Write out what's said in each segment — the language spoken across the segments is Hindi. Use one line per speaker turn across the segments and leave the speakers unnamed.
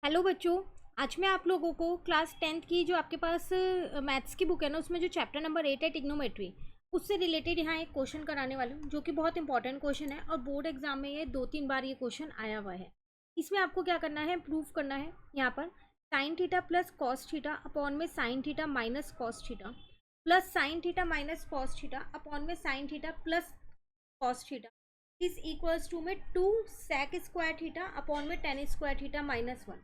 हेलो बच्चों। आज मैं आप लोगों को क्लास 10th की जो आपके पास मैथ्स की बुक है ना, उसमें जो चैप्टर नंबर 8 है टिग्नोमेट्री, उससे रिलेटेड यहाँ एक क्वेश्चन कराने वाली हूँ जो कि बहुत इंपॉर्टेंट क्वेश्चन है और बोर्ड एग्जाम में ये 2-3 बार ये क्वेश्चन आया हुआ है। इसमें आपको क्या करना है, प्रूफ करना है यहाँ पर sine theta plus cos theta upon में sine theta minus cos theta plus sine theta minus cos theta upon में sine theta plus cos theta is equals to में 2 सेक स्क्वायर थीटा अपॉन में टेन स्क्वायर थीटा -1।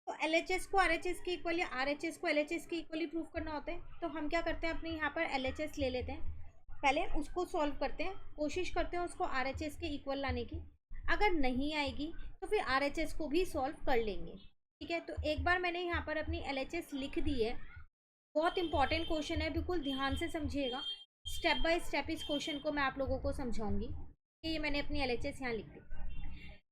तो एलएचएस को आरएचएस के इक्वल या आरएचएस को एलएचएस के इक्वली प्रूफ करना होता है। तो हम क्या करते हैं, अपने यहाँ पर एलएचएस ले लेते हैं, पहले उसको सॉल्व करते हैं, कोशिश करते हैं उसको आरएचएस के इक्वल लाने की। अगर नहीं आएगी तो फिर आरएचएस को भी सॉल्व कर लेंगे। ठीक है, तो एक बार मैंने यहाँ पर अपनी एलएचएस लिख दी है। बहुत इंपॉर्टेंट क्वेश्चन है, बिल्कुल ध्यान से समझिएगा। स्टेप बाय स्टेप इस क्वेश्चन को मैं आप लोगों को समझाऊंगी कि ये मैंने अपनी एलएचएस यहाँ लिख दी।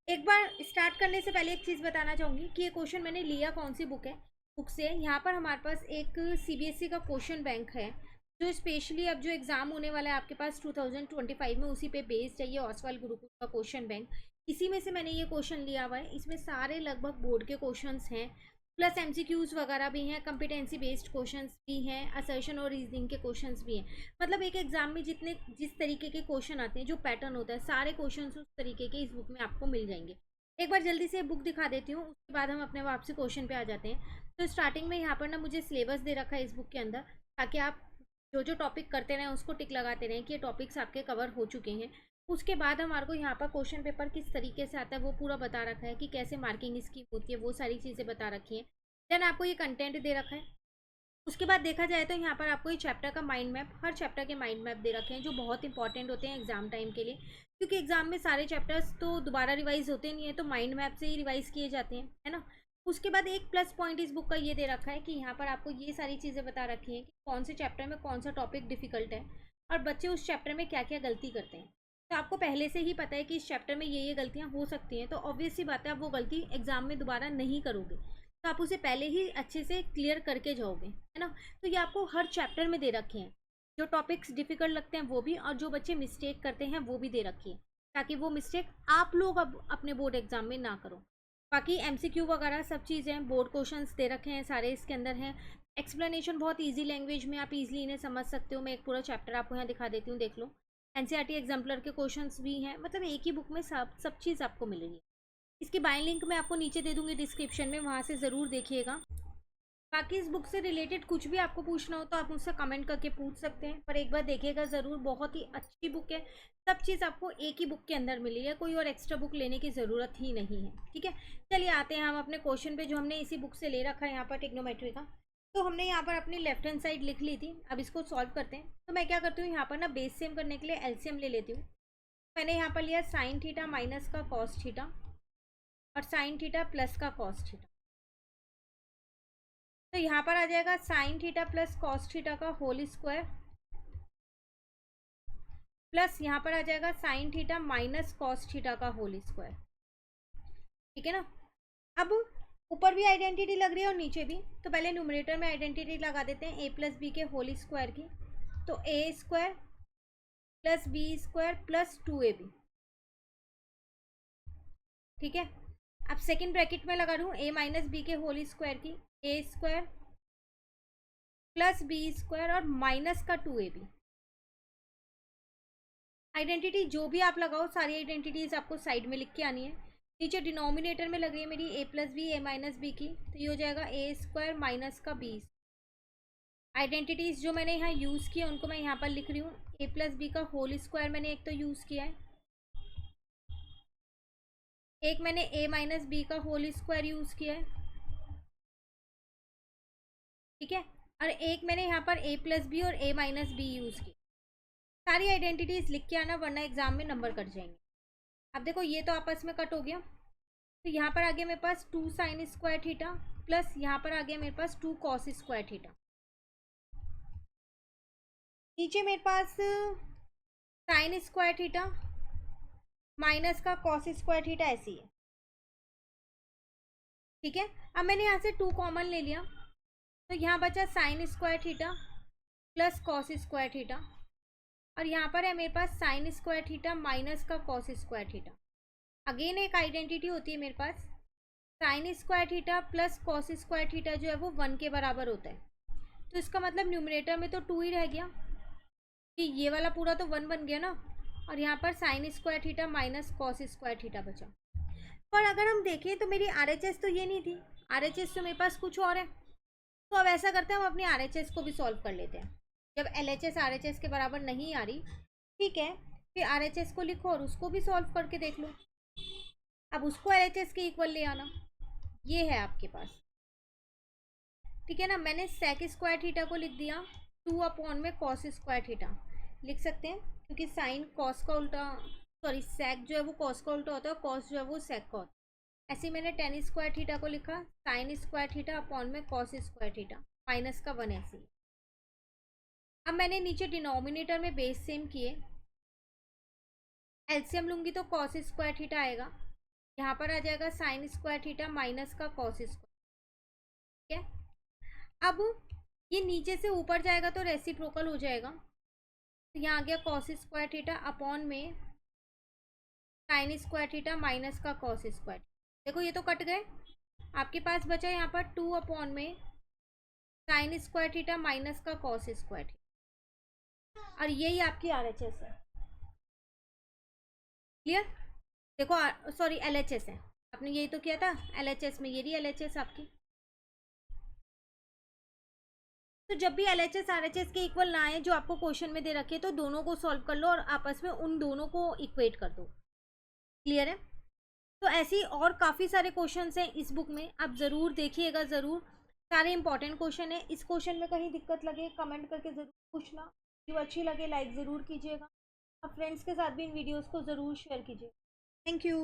एक बार स्टार्ट करने से पहले एक चीज़ बताना चाहूँगी कि ये क्वेश्चन मैंने लिया कौन सी बुक से। यहाँ पर हमारे पास एक सीबीएसई का क्वेश्चन बैंक है जो स्पेशली अब जो एग्ज़ाम होने वाला है आपके पास 2025 में, उसी पे बेस्ड है ये ओसवाल गुरुकुल का क्वेश्चन बैंक। इसी में से मैंने ये क्वेश्चन लिया हुआ है। इसमें सारे लगभग बोर्ड के क्वेश्चंस हैं, प्लस एमसीक्यूज वगैरह भी हैं, कम्पिटेंसी बेस्ड क्वेश्चंस भी हैं, असर्शन और रीजनिंग के क्वेश्चंस भी हैं। मतलब एक एग्जाम में जिस तरीके के क्वेश्चन आते हैं, जो पैटर्न होता है, सारे क्वेश्चंस उस तरीके के इस बुक में आपको मिल जाएंगे। एक बार जल्दी से बुक दिखा देती हूँ, उसके बाद हम अपने वापसी क्वेश्चन पे आ जाते हैं। तो स्टार्टिंग में यहाँ पर ना मुझे सिलेबस दे रखा है इस बुक के अंदर, ताकि आप जो जो टॉपिक करते रहें उसको टिक लगाते रहें कि ये टॉपिक्स आपके कवर हो चुके हैं। उसके बाद हमारे को यहाँ पर क्वेश्चन पेपर किस तरीके से आता है वो पूरा बता रखा है कि कैसे मार्किंग स्कीम होती है, वो सारी चीज़ें बता रखी हैं। देन आपको ये कंटेंट दे रखा है। उसके बाद देखा जाए तो यहाँ पर आपको ये चैप्टर का माइंड मैप, हर चैप्टर के माइंड मैप दे रखे हैं जो बहुत इंपॉर्टेंट होते हैं एग्जाम टाइम के लिए, क्योंकि एग्जाम में सारे चैप्टर्स तो दोबारा रिवाइज होते नहीं है, तो माइंड मैप से ही रिवाइज किए जाते हैं, है ना। उसके बाद एक प्लस पॉइंट इस बुक का ये दे रखा है कि यहाँ पर आपको ये सारी चीज़ें बता रखी हैं कि कौन से चैप्टर में कौन सा टॉपिक डिफिकल्ट है और बच्चे उस चैप्टर में क्या क्या गलती करते हैं। तो आपको पहले से ही पता है कि इस चैप्टर में ये गलतियाँ हो सकती हैं, तो ऑब्वियस सी बात है आप वो गलती एग्जाम में दोबारा नहीं करोगे, तो आप उसे पहले ही अच्छे से क्लियर करके जाओगे, है ना। तो ये आपको हर चैप्टर में दे रखे हैं, जो टॉपिक्स डिफिकल्ट लगते हैं वो भी, और जो बच्चे मिस्टेक करते हैं वो भी दे रखी है, ताकि वो मिस्टेक आप लोग अब अपने बोर्ड एग्जाम में ना करो। बाकी एमसीक्यू वगैरह सब चीज़ें, बोर्ड क्वेश्चंस दे रखे हैं, सारे इसके अंदर हैं। एक्सप्लेनेशन बहुत ईजी लैंग्वेज में, आप इजीली इन्हें समझ सकते हो। मैं एक पूरा चैप्टर आपको यहाँ दिखा देती हूँ, देख लो। एनसीईआरटी एग्जाम्पलर के क्वेश्चंस भी हैं, मतलब एक ही बुक में सब चीज़ आपको मिलेगी। इसकी बाय लिंक मैं आपको नीचे दे दूंगी डिस्क्रिप्शन में, वहाँ से ज़रूर देखिएगा। बाकी इस बुक से रिलेटेड कुछ भी आपको पूछना हो तो आप मुझसे कमेंट करके पूछ सकते हैं, पर एक बार देखिएगा ज़रूर, बहुत ही अच्छी बुक है। सब चीज़ आपको एक ही बुक के अंदर मिली है, कोई और एक्स्ट्रा बुक लेने की ज़रूरत ही नहीं है। ठीक है, चलिए आते हैं हम अपने क्वेश्चन पे जो हमने इसी बुक से ले रखा है यहाँ पर टिग्नोमेट्री का। तो हमने यहाँ पर अपनी लेफ्ट हैंड साइड लिख ली थी, अब इसको सॉल्व करते हैं। तो मैं क्या करती हूँ, यहाँ पर ना बेस सेम करने के लिए एलसीएम ले लेती हूँ। मैंने यहाँ पर लिया साइन थीटा माइनस का कॉस थीटा और साइन थीटा प्लस का कॉस थीटा। तो यहाँ पर आ जाएगा sign theta plus cos theta का होल स्क्वायर, प्लस यहाँ पर आ जाएगा sign theta minus cos theta का होल स्क्वायर। ठीक है ना। अब ऊपर भी आइडेंटिटी लग रही है और नीचे भी, तो पहले न्यूमरेटर में आइडेंटिटी लगा देते हैं ए प्लस बी के होल स्क्वायर की। तो A square plus B square plus 2ab। ठीक है, अब सेकेंड ब्रैकेट में लगा दूँ ए माइनस बी के होल स्क्वायर की, A square plus B square और माइनस का 2ab। आइडेंटिटी जो भी आप लगाओ, सारी आइडेंटिटीज आपको साइड में लिख के आनी है। नीचे डिनोमिनेटर में लग रही है मेरी ए प्लस बी ए माइनस बी की, तो ये हो जाएगा ए स्क्वायर माइनस का बी। आइडेंटिटीज जो मैंने यहाँ यूज़ किया उनको मैं यहाँ पर लिख रही हूँ। ए प्लस बी का होल स्क्वायर मैंने एक तो यूज़ किया है, एक मैंने ए माइनस बी का होल स्क्वायर यूज़ किया है। ठीक है, और एक मैंने यहाँ पर ए प्लस बी और ए माइनस बी यूज़ की। सारी आइडेंटिटीज लिख के आना, वरना एग्जाम में नंबर कट जाएंगे। अब देखो ये तो आपस में कट हो गया, तो यहाँ पर आ गया मेरे पास 2 साइन स्क्वायर थीटा, प्लस यहाँ पर आ गया मेरे पास 2 कॉस स्क्वायर थीटा। नीचे मेरे पास साइन स्क्वायर थीटा माइनस का कॉस स्क्वायर थीटा ऐसी है। ठीक है, अब मैंने यहाँ से 2 कॉमन ले लिया, तो यहाँ बचा sine square theta plus cos square theta, और यहाँ पर है मेरे पास साइन स्क्वायर थीटा माइनस का कॉस स्क्वायर थीटा। अगेन एक आइडेंटिटी होती है मेरे पास, sine square theta plus cos square theta जो है वो 1 के बराबर होता है। तो इसका मतलब न्यूमरेटर में तो 2 ही रह गया, कि ये वाला पूरा तो 1 बन गया ना, और यहाँ पर sign square theta minus cos square theta बचा। पर अगर हम देखें तो मेरी RHS तो ये नहीं थी, RHS तो मेरे पास कुछ और है। तो अब ऐसा करते हैं, हम अपनी RHS को भी सॉल्व कर लेते हैं। जब LHS RHS के बराबर नहीं आ रही, ठीक है, फिर RHS को लिखो और उसको भी सॉल्व करके देख लो। अब उसको LHS के इक्वल ले आना, ये है आपके पास, ठीक है ना। मैंने सेक स्क्वायर थीटा को लिख दिया 2 अपॉन में कॉस स्क्वायर थीटा, लिख सकते हैं, क्योंकि साइन कॉस का उल्टा, सॉरी सेक जो है वो कॉस का उल्टा होता है, कॉस जो है वो सेक का होता है। ऐसे ही मैंने टेन स्क्वायर थीटा को लिखा साइन स्क्वायर थीटा अपॉन में कॉस स्क्वायर थीटा माइनस का 1 ऐसे ही। अब मैंने नीचे डिनोमिनेटर में बेस सेम किए, एलसीएम लूंगी तो कॉस स्क्वायर थीटा आएगा, यहाँ पर आ जाएगा साइन स्क्वायर थीटा माइनस का कॉस स्क्वायर, ठीक है। अब ये नीचे से ऊपर जाएगा तो रेसिप्रोकल हो जाएगा, तो यहाँ आ गया कॉस स्क्वायर थीटा अपॉन में साइन स्क्वायर थीटा माइनस का कॉस स्क्वायर। देखो ये तो कट गए, आपके पास बचा यहाँ पर 2 अपॉन में साइन स्क्वायर थीटा माइनस का कॉस स्क्वायर थीटा, और यही आपकी RHS है। क्लियर? देखो सॉरी LHS है, आपने यही तो किया था LHS में, ये रही LHS आपकी। तो जब भी LHS RHS के इक्वल ना आए जो आपको क्वेश्चन में दे रखे, तो दोनों को सॉल्व कर लो और आपस में उन दोनों को इक्वेट कर दो। क्लियर है? तो ऐसी और काफ़ी सारे क्वेश्चंस हैं इस बुक में, आप ज़रूर देखिएगा, ज़रूर सारे इंपॉर्टेंट क्वेश्चन है। इस क्वेश्चन में कहीं दिक्कत लगे कमेंट करके ज़रूर पूछना, वीडियो अच्छी लगे लाइक ज़रूर कीजिएगा, अब फ्रेंड्स के साथ भी इन वीडियोज़ को ज़रूर शेयर कीजिए। Thank you.